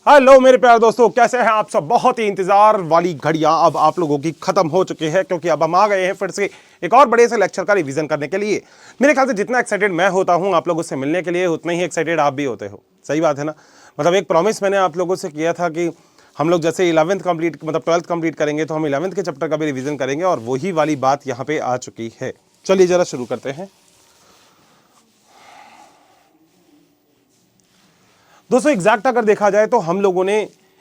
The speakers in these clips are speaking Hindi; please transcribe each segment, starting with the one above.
हेलो मेरे प्यारे दोस्तों, कैसे हैं आप सब। बहुत ही इंतजार वाली घड़ियां अब आप लोगों की खत्म हो चुकी है, क्योंकि अब हम आ गए हैं फिर से एक और बड़े से लेक्चर का रिवीजन करने के लिए। मेरे ख्याल से जितना एक्साइटेड मैं होता हूं आप लोगों से मिलने के लिए, उतने ही एक्साइटेड आप भी होते हो। सही बात है ना। मतलब एक प्रॉमिस मैंने आप लोगों से किया था कि हम लोग जैसे 11th कंप्लीट मतलब 12th कंप्लीट करेंगे तो हम 11th के चैप्टर का भी रिवीजन करेंगे, और वही वाली बात यहाँ पे आ चुकी है। चलिए जरा शुरू करते हैं दोस्तों। एग्जैक्ट अगर देखा जाए तो हम लोगों ने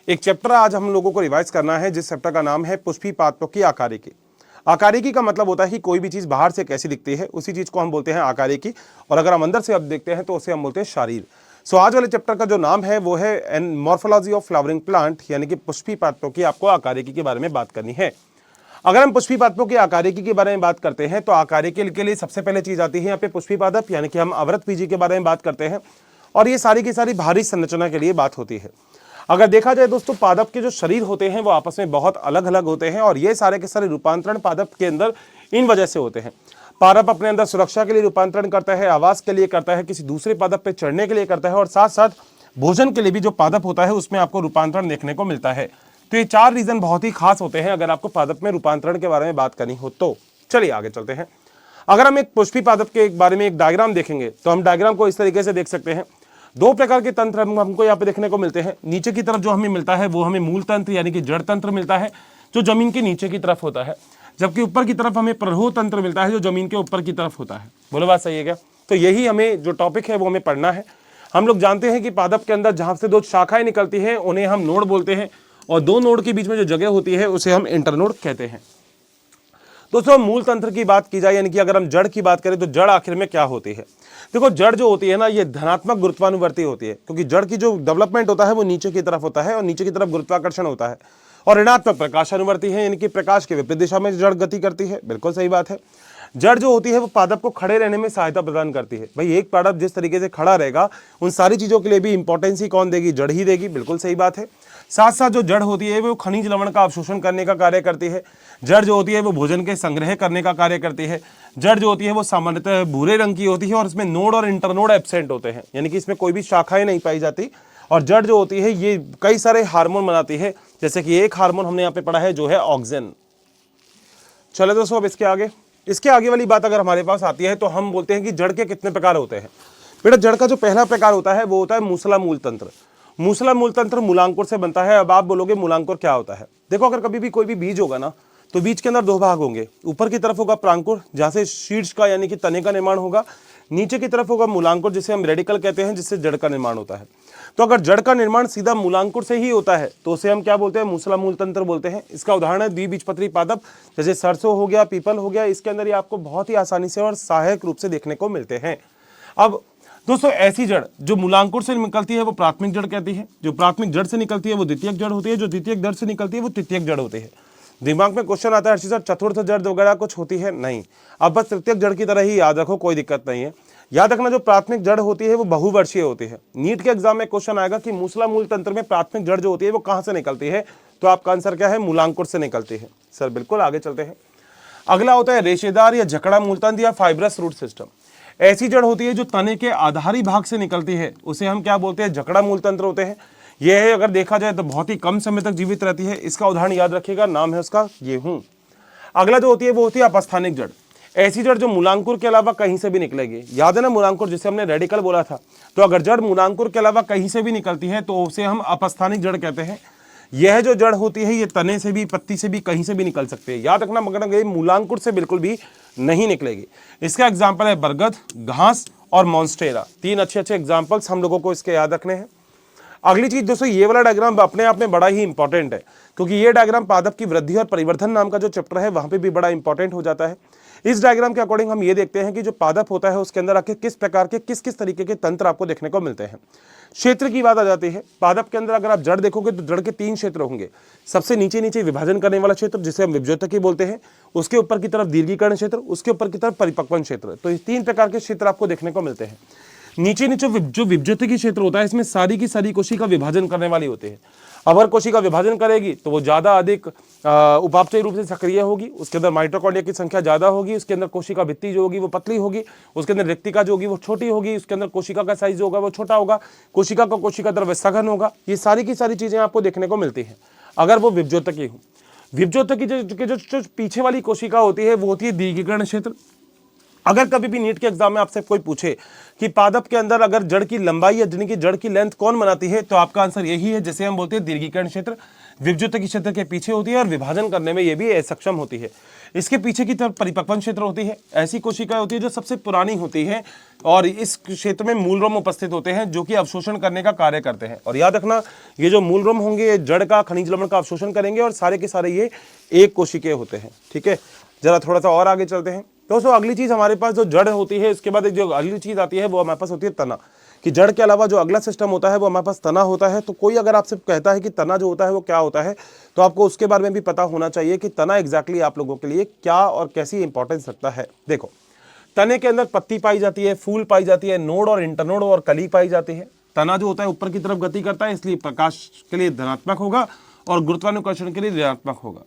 एक चैप्टर आज हम लोगों को रिवाइज करना है, जिस चैप्टर का नाम है पुष्पी पादपों की आकारिकी। आकारिकी का मतलब होता है कि कोई भी चीज बाहर से कैसी दिखती है उसी चीज को हम बोलते हैं आकारिकी, और अगर हम अंदर से अब देखते हैं तो उसे हम बोलते हैं शारीर। सो आज वाले चैप्टर का जो नाम है वो है मॉर्फोलॉजी ऑफ फ्लावरिंग प्लांट, यानी कि पुष्पी पादपों की आपको आकारिकी के बारे में बात करनी है। अगर हम पुष्पी पादपों की आकारिकी के बारे में बात करते हैं तो आकारिकी के लिए सबसे पहले चीज आती है यहाँ पे पुष्पी पादप, यानी कि हम अवरत बीजी के बारे में बात करते हैं, और ये सारी की सारी भारी संरचना के लिए बात होती है। अगर देखा जाए दोस्तों, पादप के जो शरीर होते हैं वो आपस में बहुत अलग अलग होते हैं, और ये सारे के सारे रूपांतरण पादप के अंदर इन वजह से होते हैं। पादप अपने अंदर सुरक्षा के लिए रूपांतरण करता है, आवास के लिए करता है, किसी दूसरे पादप पे चढ़ने के लिए करता है, और साथ साथ भोजन के लिए भी जो पादप होता है उसमें आपको रूपांतरण देखने को मिलता है। तो ये चार रीजन बहुत ही खास होते हैं अगर आपको पादप में रूपांतरण के बारे में बात करनी हो तो। चलिए आगे चलते हैं। अगर हम एक पुष्पी पादप के बारे में एक डायग्राम देखेंगे तो हम डायग्राम को इस तरीके से देख सकते हैं। दो प्रकार के तंत्र हमको यहाँ पे देखने को मिलते हैं। नीचे की तरफ जो हमें मिलता है वो हमें मूल तंत्र यानी कि जड़ तंत्र मिलता है, जो जमीन के नीचे की तरफ होता है, जबकि ऊपर की तरफ हमें प्ररोह तंत्र मिलता है, जो जमीन के ऊपर की तरफ होता है। बोलो बात सही है क्या? तो यही हमें जो टॉपिक है वो हमें पढ़ना है। हम लोग जानते हैं कि पादप के अंदर जहां से दो शाखाएं निकलती हैं उन्हें हम नोड बोलते हैं, और दो नोड के बीच में जो जगह होती है उसे हम इंटरनोड कहते हैं। दोस्तों मूल तंत्र की बात की जाए, यानी कि अगर हम जड़ की बात करें तो जड़ आखिर में क्या होती है। देखो जड़ जो होती है ना, ये धनात्मक गुरुत्वानुवर्ती होती है, क्योंकि जड़ की जो डेवलपमेंट होता है वो नीचे की तरफ होता है, और नीचे की तरफ गुरुत्वाकर्षण होता है, और ऋणात्मक प्रकाशानुवर्ती है, यानी कि प्रकाश के विपरीत दिशा में जड़ गति करती है। बिल्कुल सही बात है। जड़ जो होती है वो पादप को खड़े रहने में सहायता प्रदान करती है। भाई एक पादप जिस तरीके से खड़ा रहेगा उन सारी चीजों के लिए भी इंपॉर्टेंस ही कौन देगी? जड़ ही देगी। बिल्कुल सही बात है। साथ साथ जो जड़ होती है वो खनिज लवण का अवशोषण करने का कार्य करती है। जड़ जो होती है वो भोजन के संग्रह करने का कार्य करती है। जड़ जो होती है वो सामान्यतः भूरे रंग की होती है, और इसमें नोड और इंटरनोड एब्सेंट होते हैं, यानी कि इसमें कोई भी शाखाएं नहीं पाई जाती। और जड़ जो होती है ये कई सारे हार्मोन बनाती है, जैसे कि एक हार्मोन हमने यहाँ पे पढ़ा है जो है ऑक्सीजन। चलो दोस्तों अब इसके आगे वाली बात अगर हमारे पास आती है तो हम बोलते हैं कि जड़ के कितने प्रकार होते हैं। बेटा जड़ का जो पहला प्रकार होता है वो होता है मूसला मूल तंत्र। मूसला मूल तंत्र मूलांकुर से बनता है। अब आप बोलोगे मूलांकुर क्या होता है? देखो अगर कभी भी कोई भी बीज होगा ना तो बीज के अंदर दो भाग होंगे। ऊपर की तरफ होगा प्रांकुर, जहां से शीर्ष का यानी कि तने का निर्माण होगा। नीचे की तरफ होगा मूलांकुर, जिसे हम रेडिकल कहते हैं, जिससे जड़ का निर्माण होता है। तो अगर जड़ का निर्माण सीधा मूलांकुर से ही होता है तो उसे हम क्या बोलते हैं? मूसला मूल तंत्र बोलते हैं। इसका उदाहरण है द्विबीजपत्री पादप, जैसे सरसों हो गया, पीपल हो गया। इसके अंदर ये आपको बहुत ही आसानी से और सहायक रूप से देखने को मिलते हैं। अब दोस्तों ऐसी जड़ जो मूलांकुर से निकलती है वो प्राथमिक जड़ कहती है, जो प्राथमिक जड़ से निकलती है वो द्वितीयक जड़ होती है, जो द्वितीयक जड़ से निकलती है वो तृतीयक जड़ होती है। दिमाग में क्वेश्चन आता है हर्षित सर चतुर्थ जड़ वगैरह कुछ होती है? नहीं, अब बस तृतीयक जड़ की तरह ही याद रखो, कोई दिक्कत नहीं है। याद रखना जो प्राथमिक जड़ होती है वो बहुवर्षीय होती है। नीट के एग्जाम में क्वेश्चन आएगा कि मूसला मूल तंत्र में प्राथमिक जड़ जो होती है वो कहां से निकलती है, तो आपका आंसर क्या है? मूलांकुर से निकलती है। सर बिल्कुल, आगे चलते हैं। अगला होता है रेशेदार या जकड़ा मूलतंत्र या फाइब्रस रूट सिस्टम। ऐसी जड़ होती है जो तने के आधारी भाग से निकलती है, उसे हम क्या बोलते हैं? जकड़ा मूलतंत्र होते हैं। यह है अगर देखा जाए तो बहुत ही कम समय तक जीवित रहती है। इसका उदाहरण याद रखिएगा, नाम है उसका गेहूं। अगला जो होती है वो होती है अपस्थानिक जड़। ऐसी जड़ जो मूलांकुर के अलावा कहीं से भी निकलेगी। याद है ना मूलांकुर जिसे हमने रेडिकल बोला था? तो अगर जड़ मूलांकुर के अलावा कहीं से भी निकलती है तो उसे हम अपस्थानिक जड़ कहते हैं। यह जो जड़ होती है ये तने से भी, पत्ती से भी, कहीं से भी निकल सकती है। याद रखना मगर ये मूलांकुर से बिल्कुल भी नहीं निकलेगी। इसका एग्जाम्पल है बरगद, घास और मॉन्स्टेरा। तीन अच्छे एग्जाम्पल्स हम लोगों को इसके याद रखने हैं। अगली चीज दोस्तों, ये वाला डायग्राम अपने आप में बड़ा ही इंपॉर्टेंट है, क्योंकि ये डायग्राम पादप की वृद्धि और परिवर्धन नाम का जो चैप्टर है वहां पे भी बड़ा इंपॉर्टेंट हो जाता है। इस डायग्राम के अकॉर्डिंग हम ये देखते हैं कि जो पादप होता है उसके अंदर आके किस प्रकार के किस तरीके के तंत्र आपको देखने को मिलते हैं। क्षेत्र की बात आ जाती है। पादप के अंदर अगर आप जड़ देखोगे तो जड़ के तीन क्षेत्र होंगे। सबसे नीचे नीचे विभाजन करने वाला क्षेत्र जिसे हम विभज्योतकी बोलते हैं, उसके ऊपर की तरफ दीर्घीकरण क्षेत्र, उसके ऊपर की तरफ परिपक्वन क्षेत्र। तो इस तीन प्रकार के क्षेत्र आपको देखने को मिलते हैं। नीचे नीचे जो विभज्योतकी क्षेत्र होता है इसमें सारी की सारी कोशिका विभाजन करने वाली होती है। अगर कोशिका विभाजन करेगी तो वो ज़्यादा अधिक उपापचयी रूप से सक्रिय होगी, उसके अंदर माइटोकॉन्ड्रिया की संख्या ज़्यादा होगी, उसके अंदर कोशिका भित्ति जो होगी वो पतली होगी, उसके अंदर रिक्तिका जो होगी वो छोटी होगी, उसके अंदर कोशिका का साइज जो होगा वो छोटा होगा, कोशिका का कोशिका द्रव्य सघन होगा। ये सारी की सारी चीज़ें आपको देखने को मिलती हैं अगर वो विभज्योतकी हो। विभज्योतकी जो पीछे वाली कोशिका होती है वो होती है दीर्घीकरण क्षेत्र। अगर कभी भी नीट के एग्जाम में आपसे कोई पूछे कि पादप के अंदर अगर जड़ की लंबाई या यानी कि जड़ की लेंथ कौन बनाती है, तो आपका आंसर यही है, जैसे हम बोलते हैं दीर्घीकरण क्षेत्र विभज्योतकी क्षेत्र के पीछे होती है और विभाजन करने में ये भी असक्षम होती है। इसके पीछे की तरफ परिपक्वन क्षेत्र होती है, ऐसी कोशिकाएं होती है जो सबसे पुरानी होती है और इस क्षेत्र में मूलरोम उपस्थित होते हैं जो कि अवशोषण करने का कार्य करते हैं। और याद रखना, ये जो मूलरोम होंगे ये जड़ का खनिज लवण का अवशोषण करेंगे और सारे के सारे ये एक कोशिकीय होते हैं। ठीक है, जरा थोड़ा सा और आगे चलते हैं। दोस्तों अगली चीज हमारे पास जो जड़ होती है, इसके बाद एक जो अगली चीज आती है वो हमारे पास होती है तना। कि जड़ के अलावा जो अगला सिस्टम होता है वो हमारे पास तना होता है। तो कोई अगर आपसे कहता है कि तना जो होता है वो क्या होता है, तो आपको उसके बारे में भी पता होना चाहिए कि तना एग्जैक्टली आप लोगों के लिए क्या और कैसी इंपॉर्टेंस रखता है। देखो, तने के अंदर पत्ती पाई जाती है, फूल पाई जाती है, नोड और इंटरनोड और कली पाई जाती है। तना जो होता है ऊपर की तरफ गति करता है, इसलिए प्रकाश के लिए धनात्मक होगा और गुरुत्वाकर्षण के लिए ऋणात्मक होगा।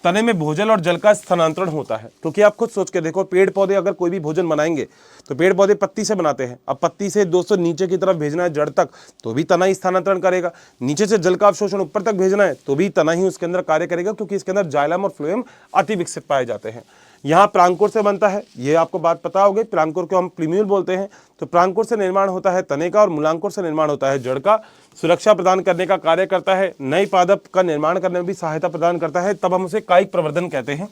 तने में भोजन और जल का स्थानांतरण होता है, क्योंकि आप खुद सोच के देखो, पेड़ पौधे अगर कोई भी भोजन बनाएंगे तो पेड़ पौधे पत्ती से बनाते हैं। अब पत्ती से दोस्तों नीचे की तरफ भेजना है जड़ तक, तो भी तना ही स्थानांतरण करेगा। नीचे से जल का अवशोषण ऊपर तक भेजना है तो भी तना ही उसके अंदर कार्य करेगा, क्योंकि इसके अंदर जाइलम और फ्लोएम अति विकसित पाए जाते हैं। यहाँ प्रांकुर से बनता है, ये आपको बात पता होगी। प्रांकुर को हम प्लीम्यूल बोलते हैं। तो प्रांकुर से निर्माण होता है तने का और मूलांकुर से निर्माण होता है जड़ का। सुरक्षा प्रदान करने का कार्य करता है, नई पादप का निर्माण करने में भी सहायता प्रदान करता है, तब हम उसे कायिक प्रवर्धन कहते हैं।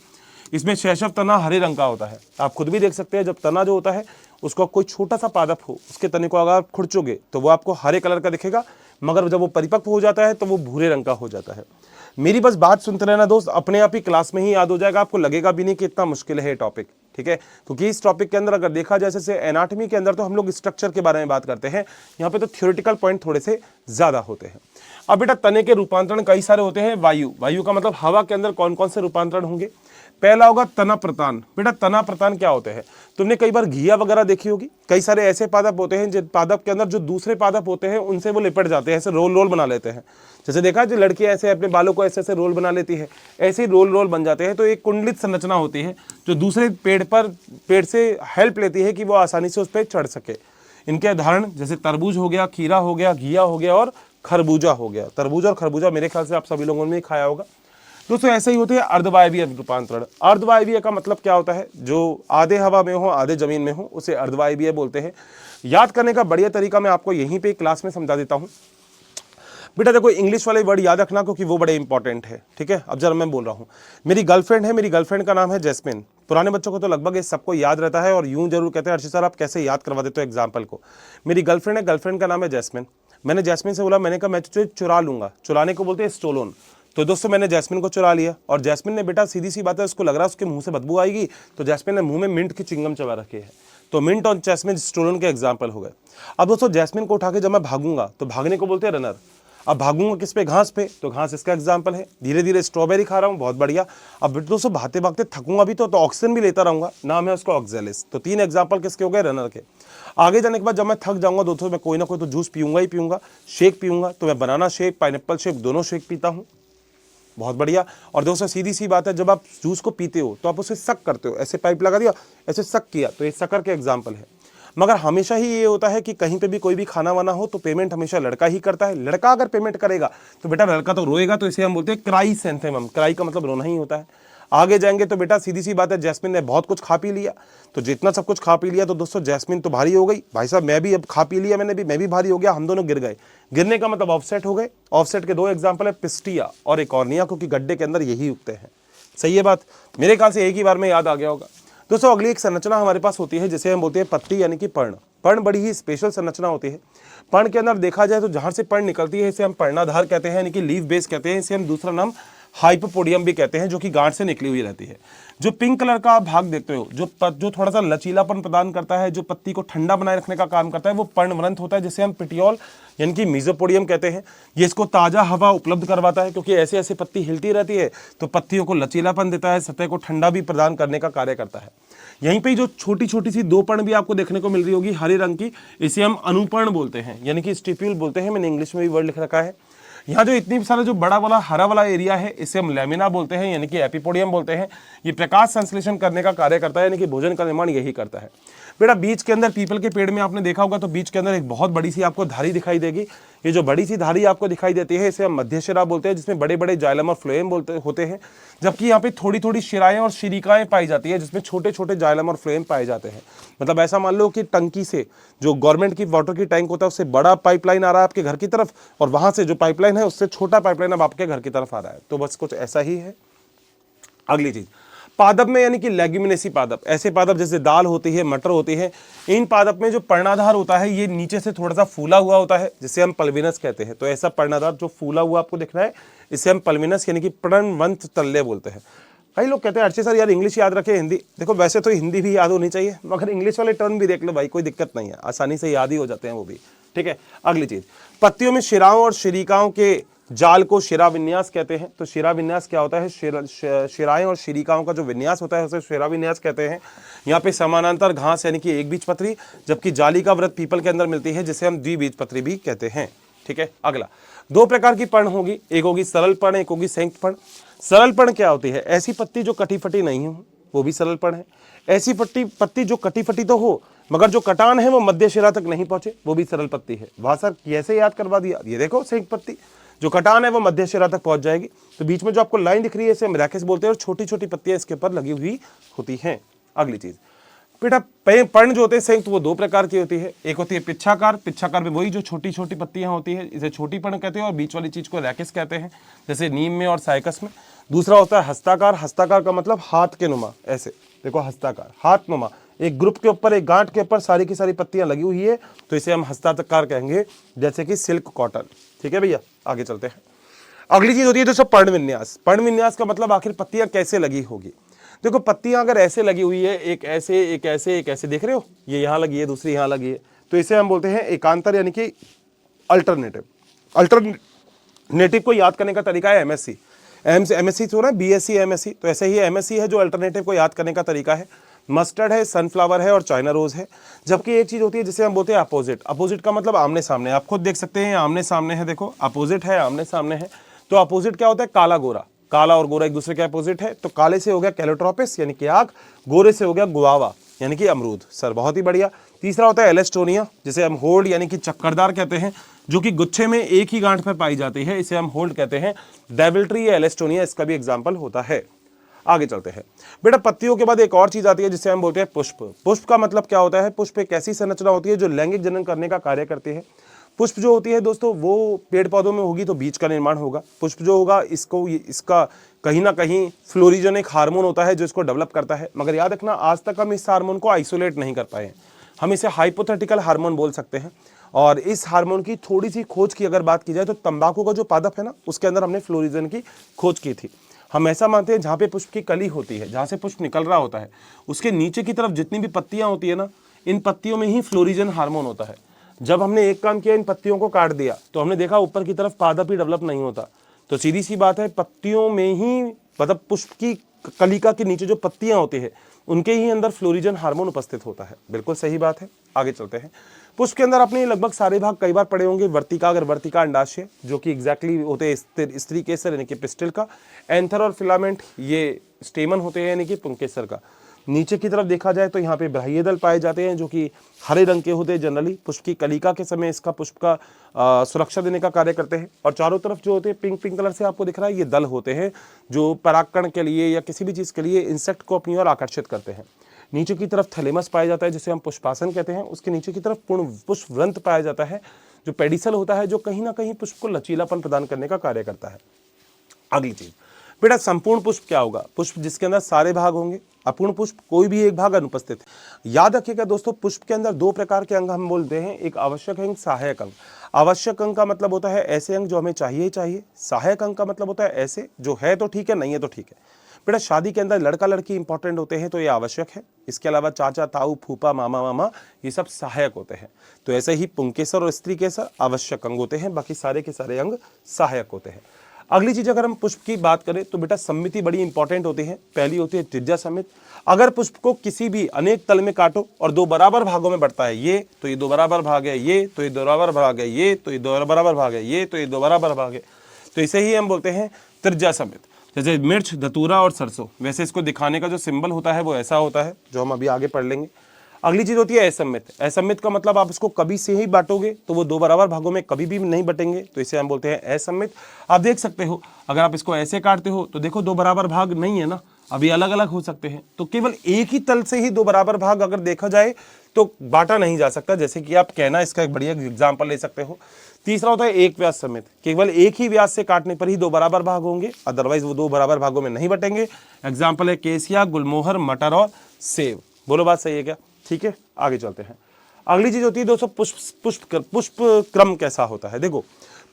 इसमें शैशव तना हरे रंग का होता है। आप खुद भी देख सकते हैं, जब तना जो होता है उसको कोई छोटा सा पादप हो, उसके तने को अगर आप खुरचोगे तो वो आपको हरे कलर का दिखेगा, मगर जब वो परिपक्व हो जाता है तो वो भूरे रंग का हो जाता है। मेरी बस बात सुनते रहना दोस्त, अपने आप ही क्लास में ही याद हो जाएगा, आपको लगेगा भी नहीं कि इतना मुश्किल है ये टॉपिक। ठीक है, क्योंकि इस टॉपिक के अंदर अगर देखा जाए, जैसे एनाटॉमी के अंदर तो हम लोग स्ट्रक्चर के बारे में बात करते हैं, यहाँ पे तो थ्योरेटिकल पॉइंट थोड़े से ज्यादा होते हैं। अब बेटा तने के रूपांतरण कई सारे होते हैं। वायु का मतलब हवा के अंदर कौन कौन से रूपांतरण होंगे। पहला होगा तना प्रतान। बेटा तना प्रतान क्या होते हैं, तुमने कई बार घिया वगैरह देखी होगी। कई सारे ऐसे पादप होते हैं जिन पादप के अंदर जो दूसरे पादप होते हैं उनसे वो लिपट जाते हैं, ऐसे रोल रोल बना लेते हैं। जैसे देखा है जो लड़कियां ऐसे अपने बालों को ऐसे ऐसे रोल बना लेती है, ऐसे ही रोल रोल बन जाते हैं। तो एक कुंडलित संरचना होती है जो दूसरे पेड़ से हेल्प लेती है कि वो आसानी से उस पर चढ़ सके। इनके उदाहरण जैसे तरबूज हो गया, खीरा हो गया, घिया हो गया और खरबूजा हो गया। तरबूज और खरबूजा मेरे ख्याल से आप सभी लोगों ने खाया होगा। दोस्तों ऐसे ही होते हैं अर्धवायवीय रूपांतरण। अर्धवायवीय का मतलब क्या होता है, जो आधे हवा में हो आधे जमीन में हो उसे अर्धवायवीय बोलते हैं। याद करने का बढ़िया तरीका मैं आपको यहीं पे क्लास में समझा देता हूं। बेटा देखो, इंग्लिश वाले वर्ड याद रखना क्योंकि वो बड़े इंपॉर्टेंट है। ठीक है, अब जरा मैं बोल रहा हूँ, मेरी गर्लफ्रेंड है, मेरी गर्लफ्रेंड का नाम है जैस्मिन। पुराने बच्चों को तो लगभग ये सबको याद रहता है और यूं जरूर कहते हैं, अर्षित सर आप कैसे याद करवा देते हो एग्जाम्पल को। मेरी गर्लफ्रेंड है, गर्लफ्रेंड का नाम है जैस्मिन। मैंने जैस्मिन से बोला, मैंने कहा मैं तुझे चुरा लूंगा। चुराने को बोलते हैं स्टोलन। तो दोस्तों मैंने जैस्मिन को चुरा लिया और जैस्मिन ने बेटा सीधी सी बात है, उसको लग रहा है उसके मुंह से बदबू आएगी, तो जैस्मिन ने मुंह में मिंट की चिंगम चबा रखी है। तो मिंट और जैस्मिन स्टोलन के एग्जाम्पल हो गए। अब दोस्तों जैस्मिन को उठा के जब मैं भागूंगा तो भागने को बोलते हैं रनर। अब भागूंगा किस पे, घास पे, तो घास इसका एग्जाम्पल है। धीरे धीरे स्ट्रॉबेरी खा रहा हूँ, बहुत बढ़िया। अब दोस्तों भागते भागते थकूंगा भी तो ऑक्सीजन भी लेता रहूंगा, नाम है उसका ऑक्जेलिस। तो 3 एग्जाम्पल किसके हो गए, रनर के। आगे जाने के बाद जब मैं थक जाऊंगा दोस्तों, मैं कोई ना कोई तो जूस पीऊंगा ही पीऊंगा, शेक पीऊंगा। तो मैं बनाना शेक, पाइनएप्पल शेक दोनों शेक पीता हूँ, बहुत बढ़िया। और दोस्तों सीधी सी बात है, जब आप जूस को पीते हो तो आप उसे सक करते हो, ऐसे पाइप लगा दिया, ऐसे सक किया, तो ये शक्कर के एग्जाम्पल है। मगर हमेशा ही ये होता है कि कहीं पे भी कोई भी खाना वाना हो तो पेमेंट हमेशा लड़का ही करता है। लड़का अगर पेमेंट करेगा तो बेटा लड़का तो रोएगा, तो इसे हम बोलते हैं क्राइसेंथेमम। क्राई का मतलब रोना ही होता है। आगे जाएंगे तो बेटा सीधी सी बात है, जैस्मिन ने बहुत कुछ खा पी लिया, तो जितना सब कुछ खा पी लिया तो दोस्तों जैस्मिन तो भारी हो गई। भाई साहब मैं भी अब खा पी लिया, मैं भी भारी हो गया, हम दोनों गिर गए। गिरने का मतलब ऑफसेट हो गए। ऑफसेट के 2 एग्जाम्पल है, पिस्टिया और एकॉर्निया, क्योंकि गड्ढे के अंदर यही उगते हैं। सही है बात, मेरे ख्याल से एक ही बार में याद आ गया होगा। दोस्तों अगली एक संरचना हमारे पास होती है जिसे हम बोलते हैं पत्ती यानी कि पर्ण। पर्ण बड़ी ही स्पेशल संरचना होती है। पर्ण के अंदर देखा जाए तो जहां से पर्ण निकलती है इसे हम पर्णाधार कहते हैं, यानी कि लीफ बेस कहते हैं। इसे हम दूसरा नाम हाइपोपोडियम भी कहते हैं, जो कि गांठ से निकली हुई रहती है। जो पिंक कलर का आप भाग देखते हो, जो थोड़ा सा लचीलापन प्रदान करता है, जो पत्ती को ठंडा बनाए रखने का काम करता है, वो पर्णवृंत होता है, जिसे हम पिटियोल यानी कि मीजोपोडियम कहते हैं। ये इसको ताज़ा हवा उपलब्ध करवाता है, क्योंकि ऐसे ऐसे पत्ती हिलती रहती है तो पत्तियों को लचीलापन देता है, सतह को ठंडा भी प्रदान करने का कार्य करता है। यहीं पे जो छोटी छोटी सी 2 पर्ण भी आपको देखने को मिल रही होगी हरे रंग की, इसे हम अनुपर्ण बोलते हैं, यानी कि स्टिप्यूल बोलते हैं। मैंने इंग्लिश में भी वर्ड लिख रखा है। यहाँ जो इतनी सारा जो बड़ा वाला हरा वाला एरिया है इसे हम लैमिना बोलते हैं, यानी कि एपिपोडियम बोलते हैं। ये प्रकाश संश्लेषण करने का कार्य करता है, यानी कि भोजन का निर्माण यही करता है। बेटा बीच के अंदर पीपल के पेड़ में आपने देखा होगा तो बीच के अंदर एक बहुत बड़ी सी आपको धारी दिखाई देगी। ये जो बड़ी सी धारी आपको दिखाई देती है इसे हम मध्य शिरा बोलते हैं, जिसमें बड़े बड़े जाइलम और फ्लोएम होते हैं, जबकि यहाँ पे थोड़ी थोड़ी शिराएं और शिरिकाएं पाई जाती है जिसमें छोटे छोटे जाइलम और फ्लोएम पाए जाते हैं। मतलब ऐसा मान लो कि टंकी से जो गवर्नमेंट की वाटर की टैंक होता है उससे बड़ा पाइपलाइन आ रहा है आपके घर की तरफ, और वहां से जो पाइपलाइन है उससे छोटा पाइपलाइन अब आपके घर की तरफ आ रहा है। तो बस कुछ ऐसा ही है। अगली चीज, पादप में यानी कि लेग्यूमिनेसी पादप, ऐसे पादप जैसे दाल होती है, मटर होती है, इन पादप में जो पर्णाधार होता है ये नीचे से थोड़ा सा फूला हुआ होता है जिसे हम पल्विनस कहते हैं। तो ऐसा पर्णाधार जो फूला हुआ आपको दिख रहा है इसे हम पल्विनस यानी कि पर्णवंत तल्ले बोलते हैं। कई लोग कहते हैं अर्चे सर यार इंग्लिश याद रखे हिंदी, देखो वैसे तो हिंदी भी याद होनी चाहिए मगर इंग्लिश वाले टर्म भी देख लो भाई, कोई दिक्कत नहीं है, आसानी से याद ही हो जाते हैं वो भी, ठीक है। अगली चीज, पत्तियों में शिराओं और शिरिकाओं के जाल को शिरा विन्यास कहते हैं। तो शिरा विन्यास क्या होता है? शिराएं और शिरिकाओं का जो विन्यास होता है उसे शिरा विन्यास कहते हैं। यहाँ पे समानांतर घास यानी कि एक बीजपत्री, जबकि जाली का व्रत पीपल के अंदर मिलती है जिसे हम द्विबीजपत्री भी कहते हैं, ठीक है। अगला, दो प्रकार की पर्ण होगी, एक होगी सरल पर्ण, एक होगी संयुक्त पर्ण। सरल पर्ण क्या होती है? ऐसी पत्ती जो कटी फटी नहीं हो, वो भी सरल पर्ण है। ऐसी पत्ती जो कटी फटी तो हो मगर जो कटान है वो मध्य शिरा तक नहीं पहुंचे, वो भी सरल पत्ती है। वहां सर कैसे याद करवा दिया? ये देखो संयुक्त पत्ती, जो कटान है वो मध्य शिरा तक पहुंच जाएगी, तो बीच में जो आपको लाइन दिख रही है इसे हम रैकेस बोलते हैं, और छोटी छोटी पत्तियां इसके ऊपर लगी हुई होती हैं। अगली चीज, बेटा पर्ण जो होते हैं संयुक्त वो दो प्रकार की होती है, एक होती है पिच्छाकार, पिच्छाकार में वही जो छोटी छोटी पत्तियां होती है इसे छोटी पर्ण कहते हैं, और बीच वाली चीज को रैकेस कहते हैं जैसे नीम में और साइकस में। दूसरा होता है हस्ताकार, हस्ताकार का मतलब हाथ के नुमा, ऐसे देखो हस्ताकार, हाथ नुमा, एक ग्रुप के ऊपर एक गांठ के ऊपर सारी की सारी पत्तियां लगी हुई है तो इसे हम हस्ताकार कहेंगे, जैसे कि सिल्क कॉटन, ठीक है भैया। आगे चलते हैं। अगली चीज होती है दोस्तों पर्ण विन्यास। पर्ण विन्यास का मतलब आखिर पत्तियां कैसे लगी होगी? देखो पत्तियां अगर ऐसे लगी हुई है, एक ऐसे एक ऐसे एक ऐसे, देख रहे हो, ये यहां लगी है दूसरी यहां लगी है, तो इसे हम बोलते हैं एकांतर यानी कि अल्टरनेटिव। अल्टरनेटिव को याद करने का तरीका है एमएससी। एमएससी हो रहा है बीएससी एमएससी, तो ऐसे ही एमएससी है जो अल्टरनेटिव को याद करने का तरीका है। मस्टर्ड है, सनफ्लावर है और चाइना रोज है। जबकि एक चीज होती है जिसे हम बोलते हैं अपोजिट। अपोजिट का मतलब आमने सामने, आप खुद देख सकते हैं आमने सामने है, देखो अपोजिट है आमने सामने है। तो अपोजिट क्या होता है? काला गोरा, काला और गोरा एक दूसरे के अपोजिट है, तो काले से हो गया कैलोट्रोपिस यानी कि आग, गोरे से हो गया गुआवा यानी कि अमरूद। सर बहुत ही बढ़िया। तीसरा होता है एलेस्टोनिया, जिसे हम होल्ड यानी कि चक्करदार कहते हैं, जो कि गुच्छे में एक ही गांठ पर पाई जाती है, इसे हम होल्ड कहते हैं। डेविल्ट्री या एलेस्टोनिया इसका भी एग्जाम्पल होता है। आगे चलते हैं। बेटा पत्तियों के बाद एक और चीज आती है जिसे हम बोलते हैं पुष्प। पुष्प का मतलब क्या होता है? पुष्प एक ऐसी संरचना होती है जो लैंगिक जनन करने का कार्य करती है। पुष्प जो होती है दोस्तों वो पेड़ पौधों में होगी तो बीज का निर्माण होगा। पुष्प जो होगा इसका कहीं ना कहीं फ्लोरिजन एक हार्मोन होता है जो इसको डेवलप करता है, मगर याद रखना आज तक हम इस हार्मोन को आइसोलेट नहीं कर पाए हैं, हम इसे हाइपोथेटिकल हार्मोन बोल सकते हैं। और इस हार्मोन की थोड़ी सी खोज की अगर बात की जाए तो तंबाकू का जो पादप है ना उसके अंदर हमने फ्लोरिजन की खोज की थी। हम ऐसा मानते हैं जहाँ पे पुष्प की कली होती है, जहाँ से पुष्प निकल रहा होता है, उसके नीचे की तरफ जितनी भी पत्तियां होती है ना, इन पत्तियों में ही फ्लोरिजन हार्मोन होता है। जब हमने एक काम किया, इन पत्तियों को काट दिया, तो हमने देखा ऊपर की तरफ पादप ही डेवलप नहीं होता। तो सीधी सी बात है, पत्तियों में ही मतलब पुष्प की कलिका के नीचे जो पत्तियां होती है उनके ही अंदर फ्लोरिजन हार्मोन उपस्थित होता है। बिल्कुल सही बात है। आगे चलते हैं। पुष्प के अंदर अपने लगभग सारे भाग कई बार पढ़े होंगे। वर्तिका, अगर वर्तिका अंडाशय जो कि एग्जैक्टली होते हैं स्त्री केसर यानी कि पिस्टिल का। एंथर और फिलामेंट ये स्टेमन होते हैं यानी कि पुंकेसर का। नीचे की तरफ देखा जाए तो यहाँ पे बाह्य दल पाए जाते हैं जो कि हरे रंग के होते हैं जनरली। पुष्प की कलिका के समय इसका पुष्प का सुरक्षा देने का कार्य करते हैं। और चारों तरफ जो होते हैं पिंक पिंक कलर से आपको दिख रहा है, ये दल होते हैं जो परागकण के लिए या किसी भी चीज़ के लिए इंसेक्ट को अपनी ओर आकर्षित करते हैं। नीचे की तरफ थैलेमस पाया जाता है जिसे हम पुष्पासन कहते हैं। उसके नीचे की तरफ पूर्ण पुष्पवृंत पाया जाता है जो पेडिसल होता है, जो कहीं ना कहीं पुष्प को लचीलापन प्रदान करने का कार्य करता है। अगली चीज बेटा संपूर्ण पुष्प क्या होगा? पुष्प जिसके अंदर सारे भाग होंगे। अपूर्ण पुष्प कोई भी एक भाग अनुपस्थित है। याद रखिएगा दोस्तों, पुष्प के अंदर दो प्रकार के अंग हम बोलते हैं, एक आवश्यक अंग, सहायक अंग। आवश्यक अंग का मतलब होता है ऐसे अंग जो हमें चाहिए ही चाहिए। सहायक अंग का मतलब होता है ऐसे जो है तो ठीक है, नहीं है तो ठीक है। बेटा शादी के अंदर लड़का लड़की इंपॉर्टेंट होते हैं तो ये आवश्यक है। इसके अलावा चाचा ताऊ फूफा मामा मामा ये सब सहायक होते हैं। तो ऐसे ही पुंकेसर और स्त्री केसर आवश्यक अंग होते हैं, बाकी सारे के सारे अंग सहायक होते हैं। अगली चीज अगर हम पुष्प की बात करें तो बेटा सममिति बड़ी इंपॉर्टेंट होती है। पहली होती है त्रिज्या सममित। अगर पुष्प को किसी भी अनेक तल में काटो और दो बराबर भागों में बढ़ता है, ये तो ये दो बराबर भाग है, ये तो ये दो बराबर भाग है, ये तो ये दो बराबर भाग है, ये तो ये दो बराबर भाग है, तो इसे ही हम बोलते हैं त्रिज्या सममित। जैसे मिर्च, धतूरा और सरसों, वैसे इसको दिखाने का जो सिंबल होता है वो ऐसा होता है, जो हम अभी आगे पढ़ लेंगे। अगली चीज होती है असममित। असममित का मतलब आप इसको कभी से ही बांटोगे तो वो दो बराबर भागों में कभी भी नहीं बटेंगे, तो इसे हम बोलते हैं असममित। आप देख सकते हो अगर आप इसको ऐसे काटते हो तो देखो दो बराबर भाग नहीं है ना, अभी अलग अलग हो सकते हैं। तो केवल एक ही तल से ही दो बराबर भाग अगर देखा जाए तो बांटा नहीं जा सकता, जैसे कि आप कहना, इसका एक बढ़िया एग्जाम्पल ले सकते हो। तीसरा होता है एक व्यास समेत। केवल एक ही व्यास से काटने पर ही दो बराबर भाग होंगे, अदरवाइज वो दो बराबर भागों में नहीं बटेंगे। एग्जाम्पल है केसिया, गुलमोहर, मटर और सेब। बोलो बात सही है क्या? ठीक है, आगे चलते हैं। अगली चीज होती है दोस्तों पुष्प क्रम कैसा होता है। देखो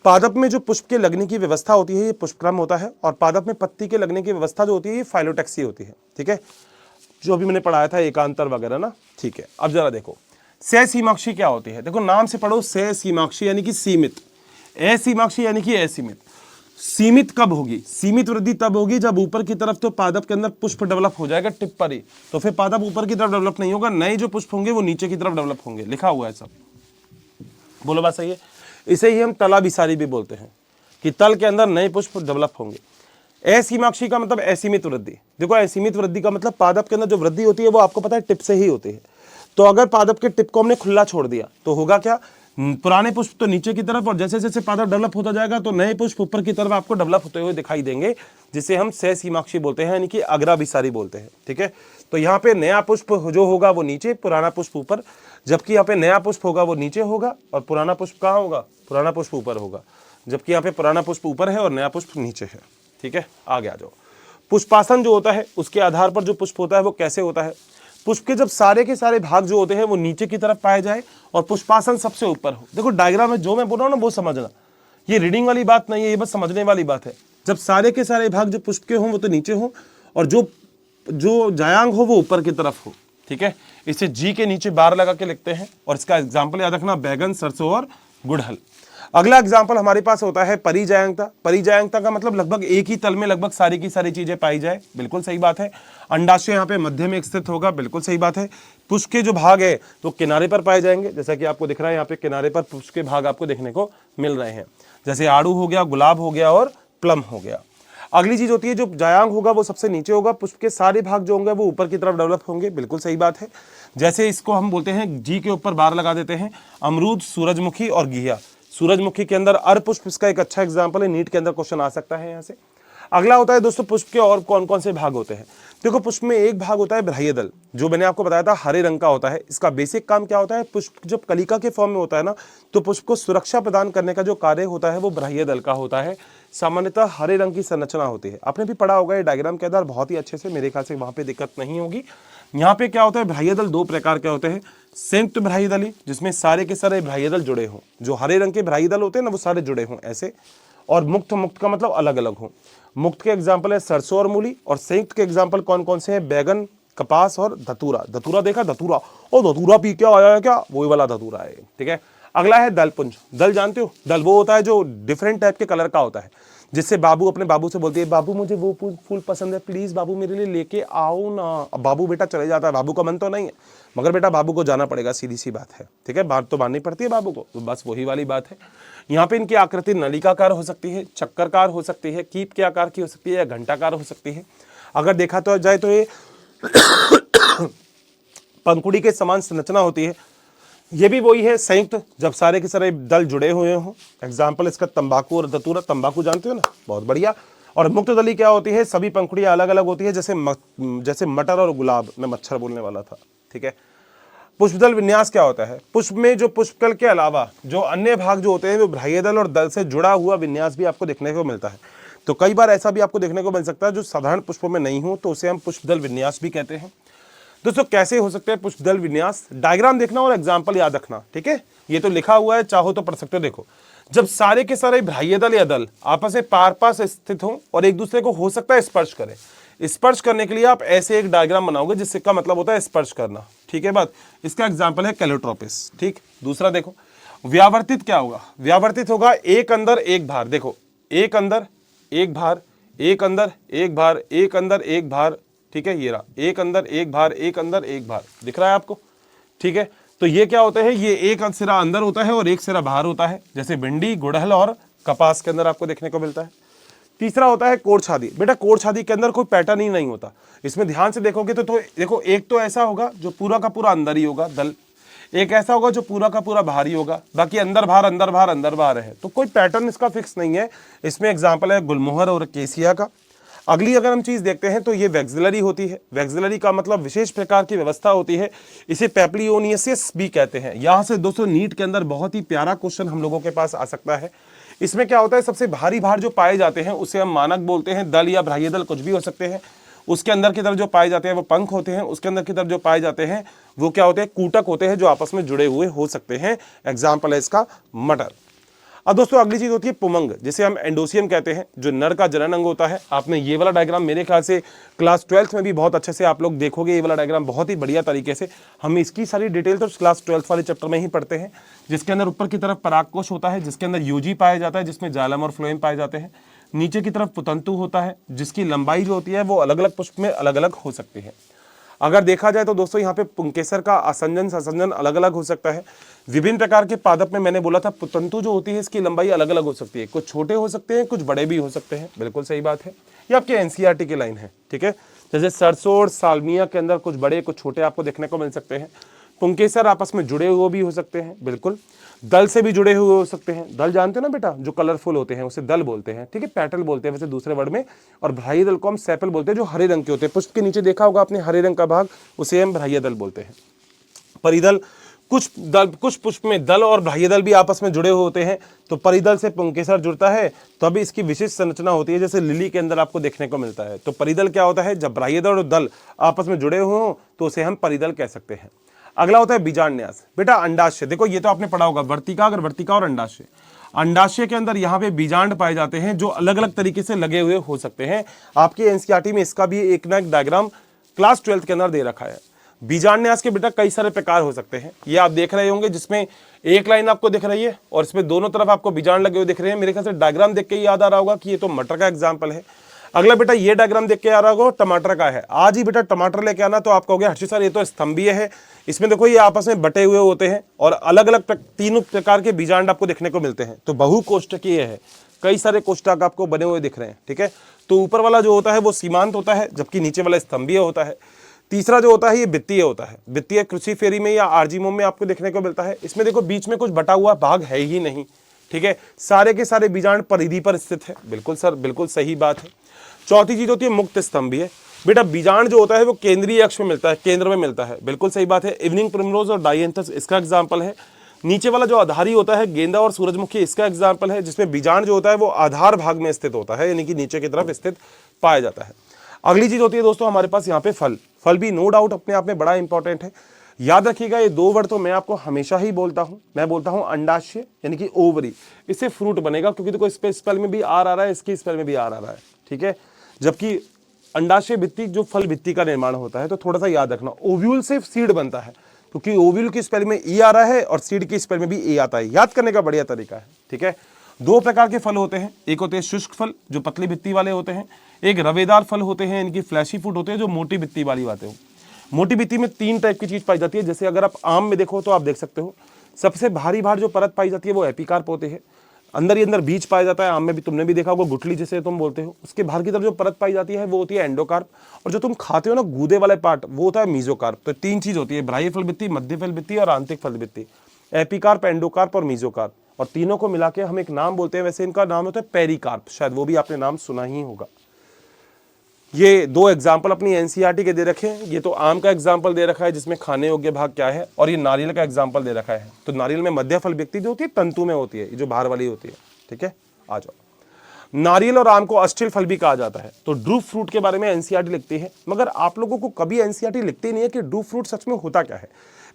पादप में जो पुष्प के लगने की व्यवस्था होती है ये पुष्प क्रम होता है, और पादप में पत्ती के लगने की व्यवस्था जो होती है ये फाइलोटैक्सी होती है। ठीक है, जो अभी मैंने पढ़ाया था एकांतर वगैरह ना। ठीक है, अब जरा देखो सहसीमाक्षी क्या होती है। देखो नाम से पढ़ो, सहसीमाक्षी यानी कि सीमित, असीमाक्षी यानी कि असीमित। सीमित कब होगी? सीमित वृद्धि तब होगी जब ऊपर की तरफ तो पादप के अंदर पुष्प डेवलप हो जाएगा टिप पर ही, तो फिर पादप ऊपर की तरफ डेवलप नहीं होगा, नए जो पुष्प होंगे वो नीचे की तरफ डेवलप होंगे, लिखा हुआ है सब। बोलो बात सही है। इसे ही हम तलाभिसारी भी बोलते हैं कि तल के अंदर नए पुष्प डेवलप होंगे। असीमाक्षी का मतलब असीमित वृद्धि। देखो असीमित वृद्धि का मतलब पादप के अंदर जो वृद्धि होती है वो आपको पता है टिप से ही होती है। तो अगर पादप के टिप को हमने खुला छोड़ दिया तो होगा क्या? पुराने पुष्प तो नीचे की तरफ, और जैसे जैसे पादप डेवलप होता जाएगा तो नए पुष्प ऊपर की तरफ आपको डेवलप होते हुए दिखाई देंगे, जिसे हम सहसीमाक्षी बोलते हैं, यानी कि अग्राभिसारी बोलते हैं। ठीक है, तो यहाँ पे नया पुष्प जो होगा वो नीचे, पुराना पुष्प ऊपर, जबकि यहाँ पे नया पुष्प होगा वो नीचे होगा और पुराना पुष्प कहाँ होगा? पुराना पुष्प ऊपर होगा, जबकि यहाँ पे पुराना पुष्प ऊपर है और नया पुष्प नीचे है। ठीक है, आगे आ जाओ। पुष्पासन जो होता है उसके आधार पर जो पुष्प होता है वो कैसे होता है? पुष्प के जब सारे के सारे भाग जो होते हैं वो नीचे की तरफ पाए जाए और पुष्पासन सबसे ऊपर हो। देखो डायग्राम में जो मैं बोल रहा हूँ ना वो समझना, ये रीडिंग वाली बात नहीं है, ये बस समझने वाली बात है। जब सारे के सारे भाग जो पुष्प के हों वो तो नीचे हो और जो जायांग हो वो ऊपर की तरफ हो। ठीक है, इसे जी के नीचे बार लगा के लिखते हैं, और इसका एग्जाम्पल याद रखना, बैगन, सरसों और गुड़हल। अगला एग्जाम्पल हमारे पास होता है परिजायंगता। परिजायंगता का मतलब लगभग एक ही तल में लगभग सारी की सारी चीजें पाई जाए, बिल्कुल सही बात है। अंडाशय यहाँ पे मध्य में स्थित होगा, बिल्कुल सही बात है। पुष्प के जो भाग है तो किनारे पर पाए जाएंगे, जैसा कि आपको दिख रहा है यहाँ पे किनारे पर पुष्प के भाग आपको देखने को मिल रहे हैं, जैसे आड़ू हो गया, गुलाब हो गया और प्लम हो गया। अगली चीज होती है जो जायांग होगा वो सबसे नीचे होगा, पुष्प के सारे भाग जो होंगे वो ऊपर की तरफ डेवलप होंगे, बिल्कुल सही बात है। जैसे इसको हम बोलते हैं, जी के ऊपर बार लगा देते हैं, अमरूद, सूरजमुखी और घिया। सूरजमुखी के अंदर अर्धपुष्प इसका एक अच्छा एग्जाम्पल है, नीट के अंदर क्वेश्चन आ सकता है यहाँ से। अगला होता है दोस्तों पुष्प के और कौन कौन से भाग होते हैं। देखो पुष्प में एक भाग होता है बाह्य दल, जो मैंने आपको बताया था हरे रंग का होता है। इसका बेसिक काम क्या होता है? पुष्प जब कलिका के फॉर्म में होता है ना तो पुष्प को सुरक्षा प्रदान करने का जो कार्य होता है वो बाह्य दल का होता है। सामान्यतः हरे रंग की संरचना होती है, आपने भी पढ़ा होगा ये डायग्राम के आधार बहुत ही अच्छे से, मेरे ख्याल से वहां पे दिक्कत नहीं होगी। यहाँ पे क्या होता है? बाह्य दल दो प्रकार के होते हैं, संयुक्त बाह्य दल जिसमें सारे के सारे बाह्य दल जुड़े हों, जो हरे रंग के बाह्य दल होते हैं ना वो सारे जुड़े हों ऐसे, और मुक्त का मतलब अलग अलग हो। मुक्त के एग्जाम्पल है सरसों और मूली, और संयुक्त के एग्जाम्पल कौन कौन से हैं? बैगन, कपास और धतूरा। धतूरा देखा? धतूरा, और धतूरा पी के आया है क्या? वही वाला धतूरा है। ठीक है, अगला है दलपुंज। दल जानते हो? दल वो होता है जो डिफरेंट टाइप के कलर का होता है, जिससे बाबू अपने बाबू से बोलती है, बाबू मुझे वो फूल पसंद है, प्लीज बाबू मेरे लिए लेके आओ ना। अब बाबू बेटा चले जाता है, बाबू का मन तो नहीं है, मगर बेटा बाबू को जाना पड़ेगा, सीधी सी बात है। ठीक है, बात तो माननी पड़ती है बाबू को, तो बस वही वाली बात है। यहाँ पे इनकी आकृति नलिकाकार हो सकती है, चक्करकार हो सकती है, कीप के आकार की हो सकती है, या घंटाकार हो सकती है। अगर देखा तो जाए तो ये पंखुड़ी के समान संरचना होती है। ये भी वही है संयुक्त, जब सारे के सारे दल जुड़े हुए हों। एग्जाम्पल इसका तंबाकू और धतूरा। तंबाकू जानते हो ना, बहुत बढ़िया। और मुक्त दली क्या होती है? सभी पंखुड़ियां अलग अलग होती है, जैसे मटर और गुलाब। मैं मच्छर बोलने वाला था। ठीक है, पुष्पदल विन्यास क्या होता है? पुष्प में जो पुष्पकल के अलावा जो अन्य भाग जो होते हैं वो बाह्य दल और दल से जुड़ा हुआ विन्यास भी आपको देखने को मिलता है। तो कई बार ऐसा भी आपको देखने को मिल सकता है जो साधारण पुष्पों में नहीं हो, तो उसे हम पुष्पदल विन्यास भी कहते हैं। दोस्तों कैसे हो सकते हैं पुष्पदल विन्यास? डायग्राम देखना और एग्जाम्पल याद रखना। ठीक है, ये तो लिखा हुआ है, चाहो तो पढ़ सकते हो। देखो, जब सारे के सारे बाह्य दल या दल आपस में पास स्थित हो और एक दूसरे को हो सकता है स्पर्श करें, स्पर्श करने के लिए आप ऐसे एक डायग्राम बनाओगे जिसका मतलब होता है स्पर्श करना। ठीक है बात, इसका एग्जाम्पल है कैलोट्रोपिस। ठीक, दूसरा देखो व्यावर्तित क्या होगा? व्यावर्तित होगा एक अंदर एक बाहर। देखो एक अंदर एक बाहर, एक अंदर, एक बाहर, एक अंदर, एक बाहर, ठीक है, ये रहा, एक अंदर, एक बाहर, एक अंदर, एक बाहर, दिख रहा है आपको, ठीक है। तो ये क्या होता है, ये एक सिरा अंदर होता है और एक सिरा बाहर होता है, जैसे भिंडी, गुड़हल और कपास के अंदर आपको देखने को मिलता है। तीसरा होता है कोढ़ छादी। बेटा कोढ़ छादी के अंदर कोई पैटर्न ही नहीं होता, इसमें ध्यान से देखोगे तो देखो, एक तो ऐसा होगा जो पूरा का पूरा अंदर ही होगा दल, एक ऐसा होगा जो पूरा का पूरा बाहर ही होगा, बाकी अंदर बाहर अंदर बाहर अंदर बाहर है, तो कोई पैटर्न इसका फिक्स नहीं है। इसमें एग्जाम्पल है गुलमोहर और केसिया का। अगली अगर हम चीज देखते हैं तो ये वैक्सिलरी होती है। वैक्सिलरी का मतलब विशेष प्रकार की व्यवस्था होती है, इसे पेप्लियोनियसिस भी कहते हैं। यहां से दोस्तों नीट के अंदर बहुत ही प्यारा क्वेश्चन हम लोगों के पास आ सकता है। इसमें क्या होता है, सबसे भारी भार जो पाए जाते हैं उसे हम मानक बोलते हैं, दल या बाह्य दल कुछ भी हो सकते हैं। उसके अंदर की तरफ जो पाए जाते हैं वो पंख होते हैं, उसके अंदर की तरफ जो पाए जाते हैं वो क्या होते हैं, कूटक होते हैं, जो आपस में जुड़े हुए हो सकते हैं। एग्जाम्पल है इसका मटर। अब दोस्तों अगली चीज होती है पुमंग, जिसे हम एंडोसियम कहते हैं, जो नर का जनन अंग होता है। आपने ये वाला डायग्राम मेरे ख्याल से क्लास 12th में भी बहुत अच्छे से आप लोग देखोगे, ये वाला डायग्राम बहुत ही बढ़िया तरीके से। हम इसकी सारी डिटेल तो क्लास 12th वाले चैप्टर में ही पढ़ते हैं, जिसके अंदर ऊपर की तरफ परागकोश होता है, जिसके अंदर यूजी पाया जाता है, जिसमें जालम और फ्लोएम पाए जाते हैं। नीचे की तरफ पुतंतु होता है, जिसकी लंबाई जो होती है वो अलग अलग पुष्प में अलग अलग हो सकती है। अगर देखा जाए तो दोस्तों यहाँ पे पुंकेसर का आसंजन ससंजन अलग अलग हो सकता है। विभिन्न प्रकार के पादप में मैंने बोला था पुतंतु जो होती है इसकी लंबाई अलग अलग हो सकती है, कुछ छोटे हो सकते हैं, कुछ बड़े भी हो सकते हैं। बिल्कुल सही बात है, ये आपके एनसीईआरटी की लाइन है, ठीक है। जैसे सरसों और सालमिया के अंदर कुछ बड़े कुछ छोटे आपको देखने को मिल सकते हैं। पुंकेसर आपस में जुड़े हुए भी हो सकते हैं, बिल्कुल। दल से भी जुड़े हुए हो सकते हैं। दल जानते हो ना बेटा, जो कलरफुल होते हैं उसे दल बोलते हैं, ठीक है, पेटल बोलते हैं वैसे दूसरे वर्ड में। और बाह्य दल को हम सेपल बोलते हैं, जो हरे रंग के होते हैं। पुष्प के नीचे देखा होगा आपने हरे रंग का भाग, उसे हम बाह्य दल बोलते हैं। परिदल, कुछ पुष्प में दल और बाह्य दल भी आपस में जुड़े हुए होते हैं, तो परिदल से पुंकेसर जुड़ता है तो अभी इसकी विशेष संरचना होती है, जैसे लिली के अंदर आपको देखने को मिलता है। तो परिदल क्या होता है, जब बाह्य दल और दल आपस में जुड़े हुए हों तो उसे हम परिदल कह सकते हैं। अगला होता है बीजांडन्यास। बेटा अंडाशय, देखो ये तो आपने पढ़ा होगा, वर्तिका अगर वर्तिका और अंडाशय। अंडाशय के अंदर यहाँ पे बीजांड पाए जाते हैं, जो अलग अलग तरीके से लगे हुए हो सकते हैं। आपकी एनसीईआरटी में इसका भी एक ना एक डायग्राम क्लास 12th के अंदर दे रखा है। बीजांडन्यास के बेटा कई सारे प्रकार हो सकते हैं, ये आप देख रहे होंगे, जिसमें एक लाइन आपको दिख रही है और इसमें दोनों तरफ आपको बीजांड लगे हुए दिख रहे हैं। मेरे ख्याल से डायग्राम देख के ही याद आ रहा होगा कि ये तो मटर का एग्जाम्पल है। अगला बेटा ये डायग्राम देख के आ रहा होगा टमाटर का है। आज ही बेटा टमाटर लेके आना, तो आप कहोगे हर्षित सर ये तो स्तंभीय है, इसमें देखो ये आपस में बटे हुए होते हैं और अलग अलग तीनों प्रकार के बीजांड आपको देखने को मिलते हैं। तो बहुकोष्ठकीय है, कई सारे कोष्ठक आपको बने हुए दिख रहे हैं, ठीक है। तो ऊपर वाला जो होता है वो सीमांत होता है, जबकि नीचे वाला स्तंभीय होता है। तीसरा जो होता है ये वित्तीय होता है। वित्तीय कृषि फेरी में या आरजीमो में आपको देखने को मिलता है। इसमें देखो बीच में कुछ बटा हुआ भाग है ही नहीं, ठीक है, सारे के सारे बीजांड परिधि पर स्थित है। बिल्कुल सर, बिल्कुल सही बात है। चौथी चीज होती है मुक्त स्तंभीय। बेटा बीजांड जो होता है वो केंद्रीय अक्ष में मिलता है, केंद्र में मिलता है। बिल्कुल सही बात है। इवनिंग प्रिमरोज और डायंथस इसका एग्जाम्पल है। नीचे वाला जो आधारी होता है गेंदा और सूरजमुखी, इसका एग्जाम्पल है, जिसमें बीजांड जो होता है वो आधार भाग में स्थित होता है, यानी कि नीचे की तरफ स्थित पाया जाता है। अगली चीज होती है दोस्तों हमारे पास यहाँ पे फल। फल भी नो डाउट अपने आप में बड़ा इंपॉर्टेंट है। याद रखिएगा ये दो वर्ड तो मैं आपको हमेशा ही बोलता हूं। मैं बोलता हूं अंडाशय यानी कि ओवरी, इससे फ्रूट बनेगा, क्योंकि देखो इस पे स्पेल में भी आर आ रहा है, इसकी स्पेल में भी आर आ रहा है, ठीक है। जबकि अंडाशय भित्ति जो फल भित्ति का निर्माण होता है, तो थोड़ा सा याद रखना ओव्यूल से सीड बनता है, क्योंकि ओव्यूल की स्पेल में ई आ रहा है और सीड की स्पेल में भी ए आता है। याद करने का बढ़िया तरीका है, ठीक है। दो प्रकार के फल होते हैं, एक होते हैं शुष्क फल जो पतली भित्ति वाले होते हैं, एक रवेदार फल होते हैं, इनकी फ्लैशी फूड होते हैं जो मोटी भित्ति वाली बातें हो। मोटी भित्ति में तीन टाइप की चीज पाई जाती है। जैसे अगर आप आम में देखो तो आप देख सकते हो सबसे भारी भार जो परत पाई जाती है वो एपिकार्प होते हैं। अंदर ही अंदर बीज पाया जाता है। आम में भी तुमने भी देखा होगा, गुठली जिसे तुम बोलते हो, उसके बाहर की तरफ जो परत पाई जाती है वो होती है एंडोकार्प, और जो तुम खाते हो ना गूदे वाले पार्ट वो होता है मीजोकार्प। तो तीन चीज होती है, बाह्य फल भित्ति, मध्य फल भित्ति और आंतरिक फल भित्ति। एपिकार्प, एंडोकार्प और मीजोकार्प, और तीनों को मिला के हम एक नाम बोलते हैं। वैसे इनका नाम होता है पेरिकार्प, शायद वो भी आपने नाम सुना ही होगा। ये दो एग्जाम्पल अपनी एनसीईआरटी के दे रखे हैं। ये तो आम का एग्जाम्पल दे रखा है जिसमें खाने योग्य भाग क्या है, और ये नारियल का एग्जाम्पल दे रखा है। तो नारियल में मध्य फल भित्ति जो होती है तंतु में होती है, जो बाहर वाली होती है, ठीक है। आ जाओ। नारियल और आम को अस्टिल फल भी कहा जाता है। तो ड्रूप फ्रूट के बारे में एनसीईआरटी लिखती है, मगर आप लोगों को कभी एनसीईआरटी लिखती नहीं है कि ड्रूप फ्रूट सच में होता क्या है।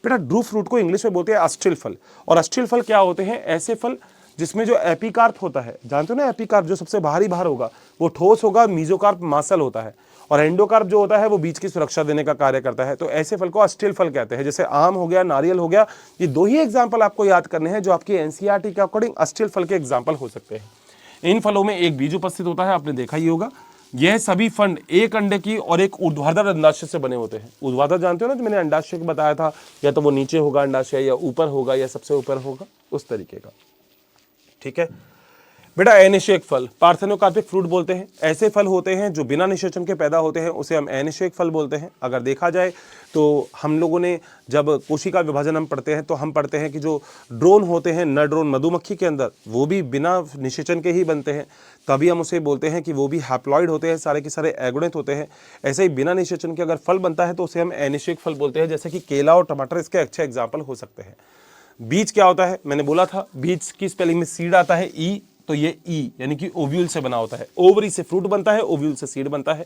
बेटा ड्रूप फ्रूट को इंग्लिश में बोलते हैं अस्टिल फल। और अस्टिल फल क्या होते हैं, ऐसे फल जिसमें जो एपिकार्प होता है, जानते हो ना एपिकार्प जो सबसे बाहरी बाहर होगा वो ठोस होगा, मीजोकार्प मांसल होता है, और एंडोकार्प जो होता है वो बीज की सुरक्षा देने का कार्य करता है। तो ऐसे फल को अस्टिल फल कहते हैं। जैसे आम हो गया, नारियल हो गया, ये दो ही एग्जाम्पल आपको याद करने हैं जो आपकी एनसीईआरटी के अकॉर्डिंग अस्टिल फल के एग्जाम्पल हो सकते हैं। इन फलों में एक बीज उपस्थित होता है, आपने देखा ही होगा। यह सभी फंड एक अंडे की और एक ऊर्ध्वाधर अंडाशय से बने होते हैं। ऊर्ध्वाधर जानते हो ना, जो मैंने अंडाशय बताया था, या तो वो नीचे होगा अंडाशय, या ऊपर होगा, या सबसे ऊपर होगा, उस तरीके का। ठीक है बेटा, अनिषेक फल, पार्थेनोकार्पिक फ्रूट बोलते हैं। ऐसे फल होते हैं जो बिना निषेचन के पैदा होते हैं, उसे हम अनिषेक फल बोलते हैं। अगर देखा जाए तो हम लोगों ने जब कोशिका विभाजन हम पढ़ते हैं तो हम पढ़ते हैं कि जो ड्रोन होते हैं, नर ड्रोन मधुमक्खी के अंदर, वो भी बिना निषेचन के ही बनते हैं, तभी हम उसे बोलते हैं कि वो भी हैप्लॉइड होते हैं, सारे के सारे एगुणित होते हैं। ऐसे ही बिना निषेचन के अगर फल बनता है तो उसे हम अनिषेक फल बोलते हैं, जैसे कि केला और टमाटर इसके अच्छे एग्जाम्पल हो सकते हैं। बीज क्या होता है, मैंने बोला था, बीज की स्पेलिंग में सीड आता है ई, तो ये ई यानी कि ओव्यूल से बना होता है। ओवरी से फ्रूट बनता है, ओव्यूल से सीड बनता है।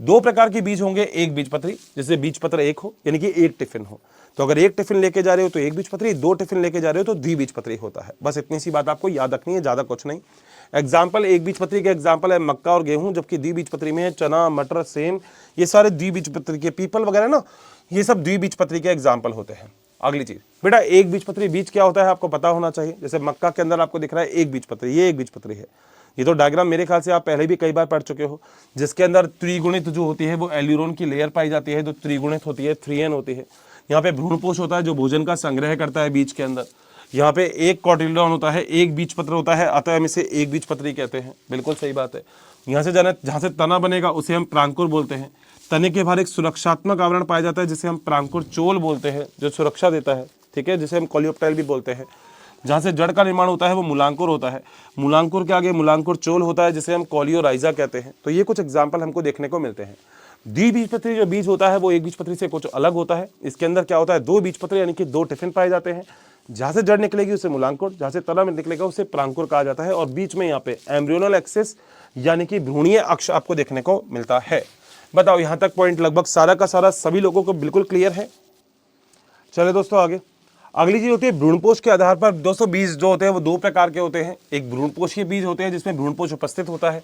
दो प्रकार के बीज होंगे, एक बीजपत्री, जैसे बीजपत्र एक हो यानी कि एक टिफिन हो, तो अगर एक टिफिन लेके जा रहे हो तो एक बीजपत्री, दो टिफिन लेके जा रहे हो तो द्विबीजपत्री होता है। बस इतनी सी बात आपको याद रखनी है, ज्यादा कुछ नहीं। एग्जाम्पल एक बीजपत्री के एग्जाम्पल है मक्का और गेहूं, जबकि द्विबीजपत्री में है चना, मटर, सेम, ये सारे द्विबीजपत्री के, पीपल वगैरह ना, ये सब द्विबीजपत्री के एग्जाम्पल होते हैं। अगली चीज बेटा, एक बीजपत्री, बीज क्या होता है आपको पता होना चाहिए। जैसे मक्का के अंदर आपको दिख रहा है एक बीजपत्री, ये एक बीजपत्री है। ये तो डायग्राम मेरे ख्याल से आप पहले भी कई बार पढ़ चुके हो, जिसके अंदर त्रिगुणित जो होती है वो एल्यूरोन की लेयर पाई जाती है, जो त्रिगुणित होती है, 3n होती है। यहाँ पे भ्रूणपोष होता है जो भोजन का संग्रह करता है बीज के अंदर। यहाँ पे एक कॉटिलडॉन होता है, एक बीजपत्र होता है, अतः हम इसे एक बीजपत्री कहते हैं। बिल्कुल सही बात है। यहाँ से जाना, जहाँ से तना बनेगा उसे हम प्रांकुर बोलते हैं। तने के बाहर एक सुरक्षात्मक आवरण पाया जाता है जिसे हम प्रांकुर चोल बोलते हैं, जो सुरक्षा देता है। ठीक है, जिसे हम कोलियोप्टाइल भी बोलते हैं। जहाँ से जड़ का निर्माण होता है वो मूलांकुर होता है। मूलांकुर के आगे मूलांकुर चोल होता है, जिसे हम कोलियोराइजा कहते हैं। तो ये कुछ एग्जाम्पल हमको देखने को मिलते हैं। द्विबीजपत्री जो बीज होता है वो एक बीजपत्री से कुछ अलग होता है। इसके अंदर क्या होता है, दो बीजपत्र यानी कि दो टिफिन पाए जाते हैं। जहाँ से जड़ निकलेगी उसे मूलांकुर, जहाँ से तना में निकलेगा उसे प्रांकुर कहा जाता है। और बीच में यहाँ पे एम्ब्रियोनल एक्सिस यानी कि भ्रूणीय अक्ष आपको देखने को मिलता है। बताओ, यहाँ तक पॉइंट लगभग सारा का सारा सभी लोगों को बिल्कुल क्लियर है। चले दोस्तों आगे। अगली चीज होती है भ्रूणपोष के आधार पर। दोस्तों बीज जो होते हैं वो दो प्रकार के होते हैं। एक भ्रूणपोषीय बीज होते हैं जिसमें भ्रूणपोष उपस्थित होता है,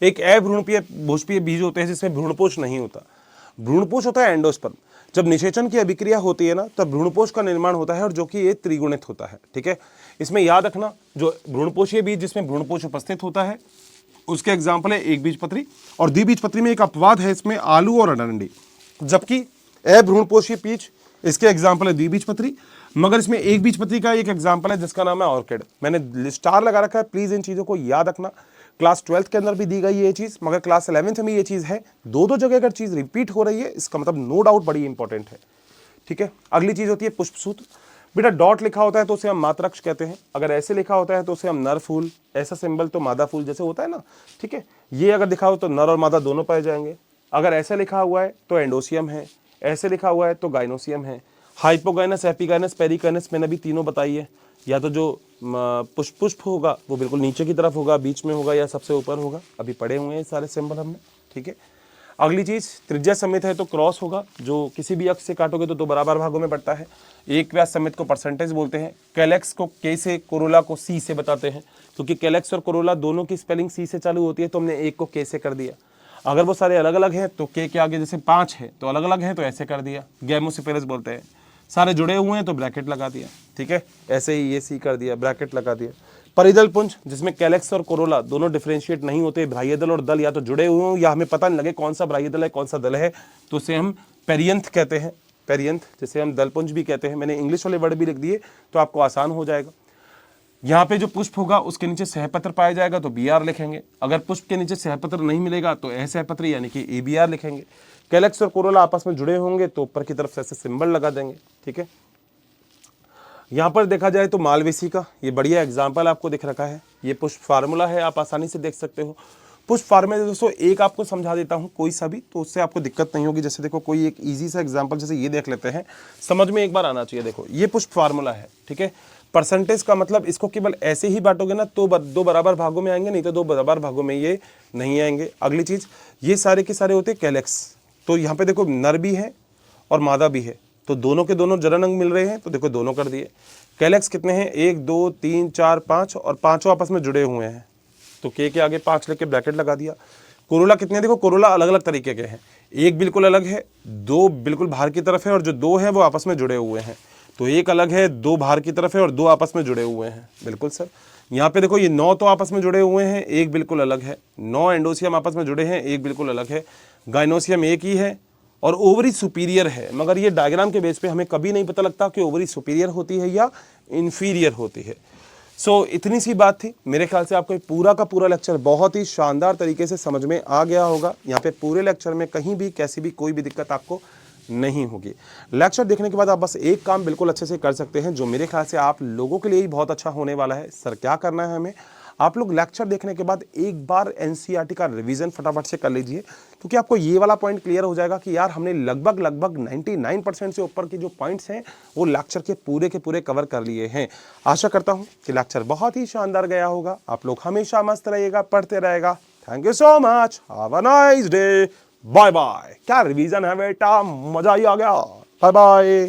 एक अभ्रूणपोषीय बीज होते हैं जिसमें भ्रूणपोष नहीं होता। भ्रूणपोष होता है एंडोस्पर्म। जब निषेचन की अभिक्रिया होती है ना, तब भ्रूणपोष का निर्माण होता है, और जो कि ये त्रिगुणित होता है। ठीक है, इसमें याद रखना, जो भ्रूणपोषीय बीज जिसमें भ्रूणपोष उपस्थित होता है उसके एग्जाम्पल है एक बीजपत्री। और द्विबीजपत्री में एक अपवाद है, इसमें आलू और अरंडी। जबकि अभ्रूणपोषीय बीज, इसके एग्जाम्पल है द्विबीजपत्री। मगर इसमें एक बीजपत्री का एक एग्जाम्पल है जिसका नाम है ऑर्किड। मैंने स्टार लगा रखा है, प्लीज इन चीजों को याद रखना। क्लास 12th के अंदर भी दी गई ये चीज, मगर क्लास 11th में ये चीज है। दो दो जगह अगर चीज रिपीट हो रही है, इसका मतलब नो डाउट बड़ी इंपॉर्टेंट है। ठीक है, अगली चीज होती है पुष्पसूत्र। बेटा डॉट लिखा होता है तो उसे हम मात्रक्ष कहते हैं। अगर ऐसे लिखा होता है तो उसे हम नर फूल, ऐसा सिंबल तो मादा फूल जैसे होता है ना। ठीक है, ये अगर लिखा हो तो नर और मादा दोनों पाए जाएंगे। अगर ऐसे लिखा हुआ है तो एंडोसियम है, ऐसे लिखा हुआ है तो गाइनोसियम है। हाइपोगाइनस, एपिगाइनस, पेरिगाइनस मैंने अभी तीनों बताई है। या तो जो पुष्प होगा वो बिल्कुल नीचे की तरफ होगा, बीच में होगा, या सबसे ऊपर होगा। अभी पढ़े हुए हैं सारे सिंबल हमने। ठीक है, अगली चीज त्रिज्या समित है तो क्रॉस होगा, जो किसी भी अक्ष से काटोगे तो दो बराबर भागों में बढ़ता है। एक व्यास समित को परसेंटेज बोलते हैं। कैलेक्स को के से, कोरोला को सी से बताते हैं, क्योंकि कैलेक्स और कोरोला दोनों की स्पेलिंग सी से चालू होती है, तो हमने एक को के से कर दिया। अगर वो सारे अलग अलग हैं तो के आगे जैसे 5 है तो अलग अलग है तो ऐसे कर दिया, गैमोसिफेरस बोलते हैं। सारे जुड़े हुए हैं तो ब्रैकेट लगा दिया। ठीक है, ऐसे ही ये सी कर दिया, ब्रैकेट लगा दिया। परिदल पुंज, जिसमें कैलेक्स और कोरोला दोनों डिफरेंशिएट नहीं होते, बाह्य दल और दल या तो जुड़े हुए हों या हमें पता नहीं लगे कौन सा बाह्य दल है कौन सा दल है, तो उसे हम पेरियंथ कहते हैं। पेरियंथ, जिसे हम दलपुंज भी कहते हैं। मैंने इंग्लिश वाले वर्ड भी लिख दिए तो आपको आसान हो जाएगा। यहाँ पे जो पुष्प होगा उसके नीचे सहपत्र पाया जाएगा तो BR लिखेंगे। अगर पुष्प के नीचे सहपत्र नहीं मिलेगा तो असहपत्र यानी कि ABR लिखेंगे। कैलेक्स और कोरोला आपस में जुड़े होंगे तो ऊपर की तरफ से ऐसे सिंबल लगा देंगे। ठीक है, यहाँ पर देखा जाए तो मालवेसी का ये बढ़िया एग्जाम्पल आपको दिख रखा है। ये पुष्प फार्मूला है, आप आसानी से देख सकते हो। पुष्प फार्मूला दोस्तों एक आपको समझा देता हूँ कोई सा भी, तो उससे आपको दिक्कत नहीं होगी। जैसे देखो कोई एक इजी सा एग्जांपल जैसे ये देख लेते हैं, समझ में एक बार आना चाहिए। देखो ये पुष्प फार्मूला है। ठीक है, परसेंटेज का मतलब इसको केवल ऐसे ही बांटोगे ना तो दो बराबर भागों में आएंगे, नहीं तो दो बराबर भागों में ये नहीं आएंगे। अगली चीज, ये सारे के सारे होते कैलेक्स। तो यहाँ पे देखो नर भी है और मादा भी है, तो दोनों के दोनों जरन अंग मिल रहे हैं तो देखो दोनों कर दिए। कैलेक्स कितने हैं, 1 2 3 4 5, और पांचों आपस में जुड़े हुए हैं तो के आगे 5 लेके ब्रैकेट लगा दिया। कोरोला कितने, देखो कोरोला अलग अलग तरीके के हैं। एक बिल्कुल अलग है, दो बिल्कुल बाहर की तरफ है, और जो दो हैं वो आपस में जुड़े हुए हैं। तो एक अलग है, दो बाहर की तरफ है और दो आपस में जुड़े हुए हैं। बिल्कुल सर, यहाँ पे देखो ये 9 तो आपस में जुड़े हुए हैं, एक बिल्कुल अलग है। 9 एंडोसियम आपस में जुड़े हैं, एक बिल्कुल अलग है। गाइनोसियम एक ही है और ओवरी सुपीरियर है, मगर ये डायग्राम के बेस पे हमें कभी नहीं पता लगता कि ओवरी सुपीरियर होती है या इंफीरियर होती है। सो इतनी सी बात थी। मेरे ख्याल से आपको पूरा का पूरा लेक्चर बहुत ही शानदार तरीके से समझ में आ गया होगा। यहाँ पे पूरे लेक्चर में कहीं भी कैसी भी कोई भी दिक्कत आपको नहीं होगी। लेक्चर देखने के बाद आप बस एक काम बिल्कुल अच्छे से कर सकते हैं, जो मेरे ख्याल से आप लोगों के लिए ही बहुत अच्छा होने वाला है। सर क्या करना है हमें, आप लोग लेक्चर देखने के बाद एक बार एनसीईआरटी का रिवीजन फटाफट से कर लीजिए, क्योंकि आपको ये वाला पॉइंट क्लियर हो जाएगा कि यार हमने लगभग 99% से ऊपर के जो पॉइंट्स हैं वो लेक्चर के पूरे कवर कर लिए हैं। आशा करता हूं कि लेक्चर बहुत ही शानदार गया होगा। आप लोग हमेशा मस्त रहिएगा, पढ़ते रहेगा। Thank you so much, have a nice day, bye bye. क्या रिवीजन है बेटा, मजा ही आ गया। Bye bye.